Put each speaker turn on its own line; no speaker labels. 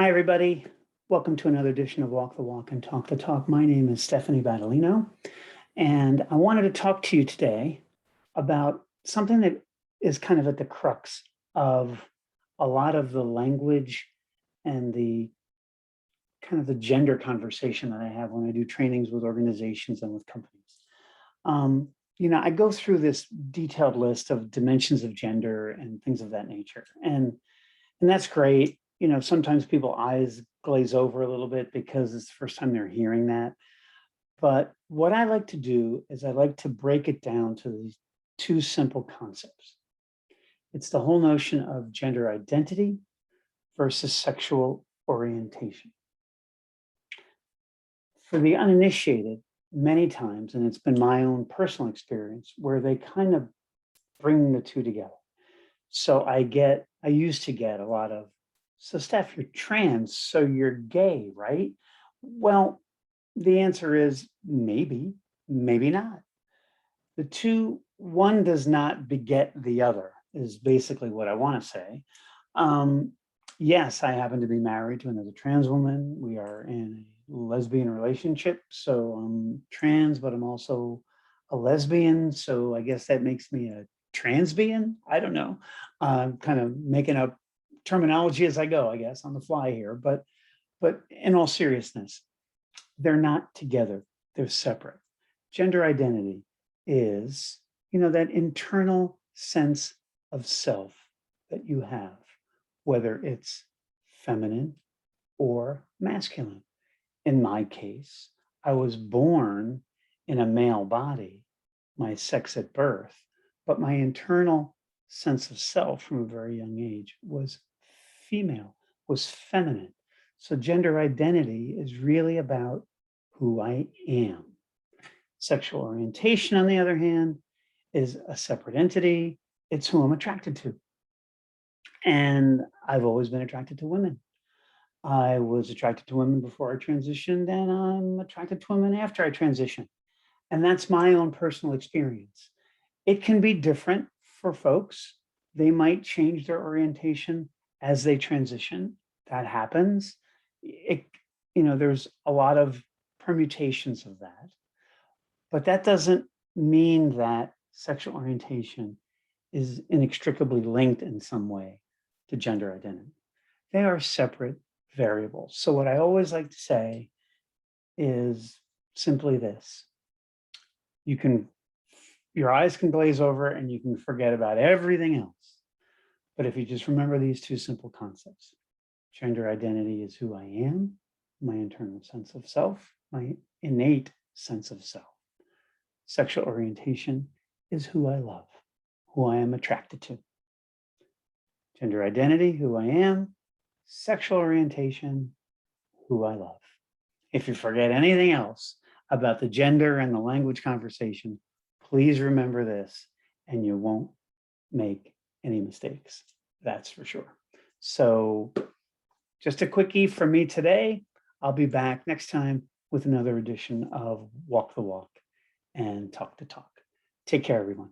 Hi, everybody. Welcome to another edition of Walk the Walk and Talk the Talk. My name is Stephanie Battolino, and I wanted to talk to you today about something that is kind of at the crux of a lot of the language and the kind of the gender conversation that I have when I do trainings with organizations and with companies. Um, I go through this detailed list of dimensions of gender and things of that nature, and that's great. Sometimes people eyes glaze over a little bit because it's the first time they're hearing that. But what I like to do is I like to break it down to these two simple concepts. It's the whole notion of gender identity versus sexual orientation. For the uninitiated, many times, and it's been my own personal experience, where they kind of bring the two together. So I used to get a lot of, so Steph, you're trans, so you're gay, right? Well, the answer is maybe, maybe not. The two, one does not beget the other, is basically what I want to say. Um, yes, I happen to be married to another trans woman. We are in a lesbian relationship. So I'm trans, but I'm also a lesbian. So I guess that makes me a transbian. I don't know. I'm kind of making up terminology as I go, I guess, on the fly here. But in all seriousness, they're not together. They're separate. Gender identity is, that internal sense of self that you have, whether it's feminine or masculine. In my case, I was born in a male body, my sex at birth, but my internal sense of self from a very young age was female, was feminine. So gender identity is really about who I am. Sexual orientation, on the other hand, is a separate entity. It's who I'm attracted to. And I've always been attracted to women. I was attracted to women before I transitioned, and I'm attracted to women after I transition. And that's my own personal experience. It can be different for folks. They might change their orientation as they transition. That happens. There's a lot of permutations of that. But that doesn't mean that sexual orientation is inextricably linked in some way to gender identity. They are separate variables. So what I always like to say is simply this. Your eyes can glaze over and you can forget about everything else. But if you just remember these two simple concepts, gender identity is who I am, my internal sense of self, my innate sense of self. Sexual orientation is who I love, who I am attracted to. Gender identity, who I am. Sexual orientation, who I love. If you forget anything else about the gender and the language conversation, please remember this and you won't make any mistakes. That's for sure. So just a quickie from me today. I'll be back next time with another edition of Walk the Walk and Talk the Talk. Take care, everyone.